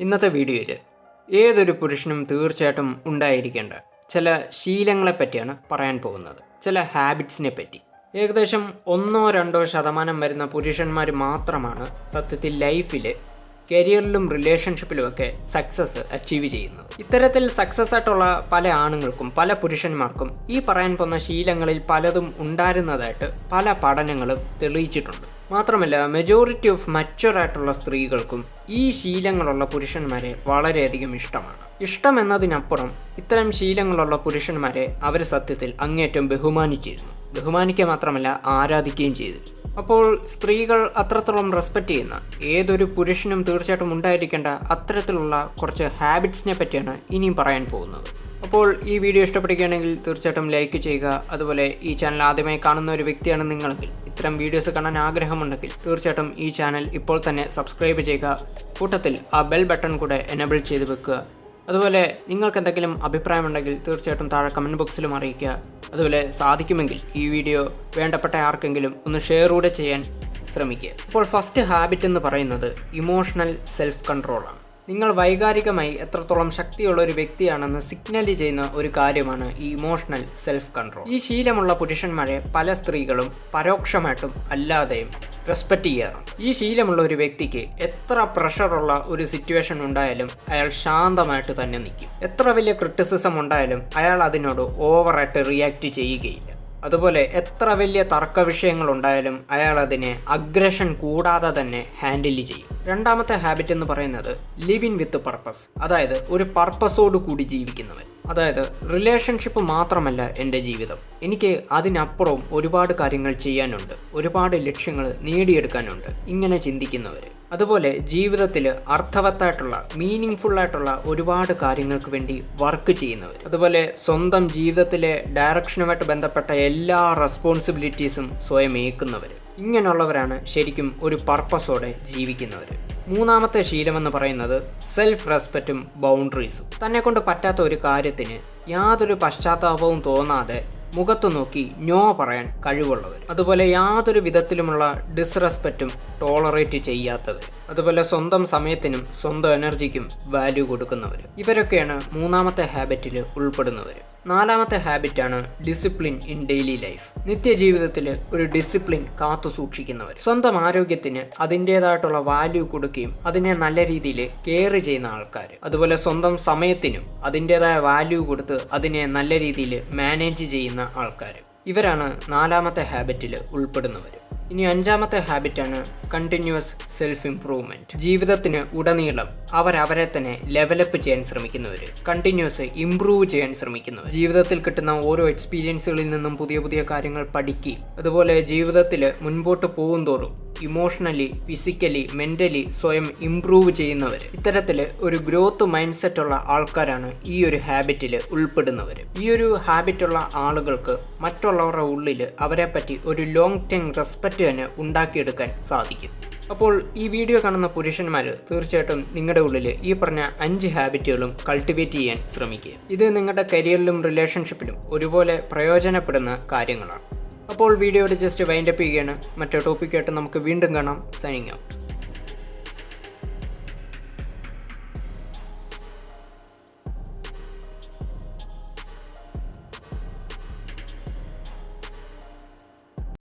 ഇന്നത്തെ വീഡിയോയിൽ ഏതൊരു പുരുഷനും തീർച്ചയായിട്ടും ഉണ്ടായിരിക്കേണ്ട ചില ശീലങ്ങളെ പറ്റിയാണ് പറയാൻ പോകുന്നത്. ചില ഹാബിറ്റ്സിനെ പറ്റി. ഏകദേശം 1-2% വരുന്ന പുരുഷന്മാർ മാത്രമാണ് സത്യത്തിൽ ലൈഫിൽ കരിയറിലും റിലേഷൻഷിപ്പിലുമൊക്കെ സക്സസ് അച്ചീവ് ചെയ്യുന്നത്. ഇത്തരത്തിൽ സക്സസ് ആയിട്ടുള്ള പല ആണുങ്ങൾക്കും പല പുരുഷന്മാർക്കും ഈ പറയാൻ പോകുന്ന ശീലങ്ങളിൽ പലതും ഉണ്ടായിരുന്നതായിട്ട് പല പഠനങ്ങളും തെളിയിച്ചിട്ടുണ്ട്. മാത്രമല്ല മെജോറിറ്റി ഓഫ് മച്വർ ആയിട്ടുള്ള സ്ത്രീകൾക്കും ഈ ശീലങ്ങളുള്ള പുരുഷന്മാരെ വളരെയധികം ഇഷ്ടമാണ്. ഇഷ്ടം എന്നതിനപ്പുറം ഇത്തരം ശീലങ്ങളുള്ള പുരുഷന്മാരെ അവർ സത്യത്തിൽ അങ്ങേറ്റം ബഹുമാനിച്ചിരുന്നു. ബഹുമാനിക്കുക മാത്രമല്ല ആരാധിക്കുകയും ചെയ്തിരുന്നു. അപ്പോൾ സ്ത്രീകൾ അത്രത്തോളം റെസ്പെക്റ്റ് ചെയ്യുന്ന ഏതൊരു പുരുഷനും തീർച്ചയായിട്ടും ഉണ്ടായിരിക്കേണ്ട അത്തരത്തിലുള്ള കുറച്ച് ഹാബിറ്റ്സിനെ പറ്റിയാണ് ഇനിയും പറയാൻ പോകുന്നത്. അപ്പോൾ ഈ വീഡിയോ ഇഷ്ടപ്പെടുകയാണെങ്കിൽ തീർച്ചയായിട്ടും ലൈക്ക് ചെയ്യുക. അതുപോലെ ഈ ചാനൽ ആദ്യമായി കാണുന്ന ഒരു വ്യക്തിയാണ് നിങ്ങളെങ്കിൽ, ഇത്തരം വീഡിയോസ് കാണാൻ ആഗ്രഹമുണ്ടെങ്കിൽ തീർച്ചയായിട്ടും ഈ ചാനൽ ഇപ്പോൾ തന്നെ സബ്സ്ക്രൈബ് ചെയ്യുക. കൂട്ടത്തിൽ ആ ബെൽ ബട്ടൺ കൂടെ എനേബിൾ ചെയ്ത് വെക്കുക. അതുപോലെ നിങ്ങൾക്ക് എന്തെങ്കിലും അഭിപ്രായമുണ്ടെങ്കിൽ തീർച്ചയായിട്ടും താഴെ കമൻറ്റ് ബോക്സിലും അറിയിക്കുക. അതുപോലെ സാധിക്കുമെങ്കിൽ ഈ വീഡിയോ വേണ്ടപ്പെട്ട ആർക്കെങ്കിലും ഒന്ന് ഷെയർ കൂടെ ചെയ്യാൻ ശ്രമിക്കുക. അപ്പോൾ ഫസ്റ്റ് ഹാബിറ്റ് എന്ന് പറയുന്നത് ഇമോഷണൽ സെൽഫ് കൺട്രോളാണ്. നിങ്ങൾ വൈകാരികമായി എത്രത്തോളം ശക്തിയുള്ള ഒരു വ്യക്തിയാണെന്ന് സിഗ്നൽ ചെയ്യുന്ന ഒരു കാര്യമാണ് ഈ ഇമോഷണൽ സെൽഫ് കൺട്രോൾ. ഈ ശീലമുള്ള പുരുഷന്മാരെ പല സ്ത്രീകളും പരോക്ഷമായിട്ടും അല്ലാതെയും റെസ്പെക്റ്റ് ചെയ്യാറുണ്ട്. ഈ ശീലമുള്ള ഒരു വ്യക്തിക്ക് എത്ര പ്രഷറുള്ള ഒരു സിറ്റുവേഷൻ ഉണ്ടായാലും അയാൾ ശാന്തമായിട്ട് തന്നെ നിൽക്കും. എത്ര വലിയ ക്രിറ്റിസിസം ഉണ്ടായാലും അയാൾ അതിനോട് ഓവറായിട്ട് റിയാക്ട് ചെയ്യുകയില്ല. അതുപോലെ എത്ര വലിയ തർക്ക വിഷയങ്ങളുണ്ടായാലും അയാൾ അതിനെ അഗ്രഷൻ കൂടാതെ തന്നെ ഹാൻഡിൽ ചെയ്യും. രണ്ടാമത്തെ ഹാബിറ്റ് എന്ന് പറയുന്നത് ലിവിങ് വിത്ത് പർപ്പസ്, അതായത് ഒരു പർപ്പസോട് കൂടി ജീവിക്കുന്നവൻ. അതായത് റിലേഷൻഷിപ്പ് മാത്രമല്ല എൻ്റെ ജീവിതം, എനിക്ക് അതിനപ്പുറവും ഒരുപാട് കാര്യങ്ങൾ ചെയ്യാനുണ്ട്, ഒരുപാട് ലക്ഷ്യങ്ങൾ നേടിയെടുക്കാനുണ്ട്, ഇങ്ങനെ ചിന്തിക്കുന്നവർ. അതുപോലെ ജീവിതത്തിൽ അർത്ഥവത്തായിട്ടുള്ള മീനിങ് ഫുള്ളായിട്ടുള്ള ഒരുപാട് കാര്യങ്ങൾക്ക് വേണ്ടി വർക്ക് ചെയ്യുന്നവർ. അതുപോലെ സ്വന്തം ജീവിതത്തിലെ ഡയറക്ഷനുമായിട്ട് ബന്ധപ്പെട്ട എല്ലാ റെസ്പോൺസിബിലിറ്റീസും സ്വയം ഏൽക്കുന്നവർ. ഇങ്ങനെയുള്ളവരാണ് ശരിക്കും ഒരു പർപ്പസോടെ ജീവിക്കുന്നവർ. മൂന്നാമത്തെ ശീലമെന്ന് പറയുന്നത് സെൽഫ് റെസ്പെക്റ്റും ബൗണ്ടറീസും. തന്നെ കൊണ്ട് പറ്റാത്ത ഒരു കാര്യത്തിന് യാതൊരു പശ്ചാത്താപവും തോന്നാതെ മുഖത്ത് നോക്കി നോ പറയാൻ കഴിവുള്ളവർ. അതുപോലെ യാതൊരു വിധത്തിലുമുള്ള ഡിസ്റെസ്പെക്റ്റും ടോളറേറ്റ് ചെയ്യാത്തവർ. അതുപോലെ സ്വന്തം സമയത്തിനും സ്വന്തം എനർജിക്കും വാല്യൂ കൊടുക്കുന്നവർ. ഇവരൊക്കെയാണ് മൂന്നാമത്തെ ഹാബിറ്റിൽ ഉൾപ്പെടുന്നവർ. നാലാമത്തെ ഹാബിറ്റാണ് ഡിസിപ്ലിൻ ഇൻ ഡെയിലി ലൈഫ്. നിത്യജീവിതത്തിൽ ഒരു ഡിസിപ്ലിൻ കാത്തു സൂക്ഷിക്കുന്നവർ. സ്വന്തം ആരോഗ്യത്തിന് അതിൻ്റേതായിട്ടുള്ള വാല്യൂ കൊടുക്കുകയും അതിനെ നല്ല രീതിയിൽ കെയർ ചെയ്യുന്ന ആൾക്കാർ. അതുപോലെ സ്വന്തം സമയത്തിനും അതിൻ്റേതായ വാല്യൂ കൊടുത്ത് അതിനെ നല്ല രീതിയിൽ മാനേജ് ചെയ്യുന്ന ആൾക്കാർ. ഇവരാണ് നാലാമത്തെ ഹാബിറ്റിൽ ഉൾപ്പെടുന്നവർ. ഇനി അഞ്ചാമത്തെ ഹാബിറ്റാണ് കണ്ടിന്യൂസ് സെൽഫ് ഇംപ്രൂവ്മെൻറ്റ്. ജീവിതത്തിന് ഉടനീളം അവരെ തന്നെ ലെവലപ്പ് ചെയ്യാൻ ശ്രമിക്കുന്നവർ, കണ്ടിന്യൂസ് ഇംപ്രൂവ് ചെയ്യാൻ ശ്രമിക്കുന്നവർ. ജീവിതത്തിൽ കിട്ടുന്ന ഓരോ എക്സ്പീരിയൻസുകളിൽ നിന്നും പുതിയ പുതിയ കാര്യങ്ങൾ പഠിക്കുകയും അതുപോലെ ജീവിതത്തിൽ മുൻപോട്ട് പോകും തോറും ഇമോഷണലി, ഫിസിക്കലി, മെൻ്റലി സ്വയം ഇംപ്രൂവ് ചെയ്യുന്നവർ. ഇത്തരത്തിൽ ഒരു ഗ്രോത്ത് മൈൻഡ് സെറ്റുള്ള ആൾക്കാരാണ് ഈ ഒരു ഹാബിറ്റിൽ ഉൾപ്പെടുന്നവർ. ഈ ഒരു ഹാബിറ്റുള്ള ആളുകൾക്ക് മറ്റുള്ളവരുടെ ഉള്ളിൽ അവരെപ്പറ്റി ഒരു ലോങ് ടൈം റെസ്പെക്റ്റ് തന്നെ ഉണ്ടാക്കിയെടുക്കാൻ സാധിക്കും. അപ്പോൾ ഈ വീഡിയോ കാണുന്ന പുരുഷന്മാർ തീർച്ചയായിട്ടും നിങ്ങളുടെ ഉള്ളിൽ ഈ പറഞ്ഞ 5 ഹാബിറ്റുകളും കൾട്ടിവേറ്റ് ചെയ്യാൻ ശ്രമിക്കുക. ഇത് നിങ്ങളുടെ കരിയറിലും റിലേഷൻഷിപ്പിലും ഒരുപോലെ പ്രയോജനപ്പെടുന്ന കാര്യങ്ങളാണ്. അപ്പോൾ വീഡിയോയുടെ ജസ്റ്റ് വൈൻഡപ്പ് ചെയ്യുകയാണ്. മറ്റേ ടോപ്പിക്കായിട്ട് നമുക്ക് വീണ്ടും കാണാം. Signing out.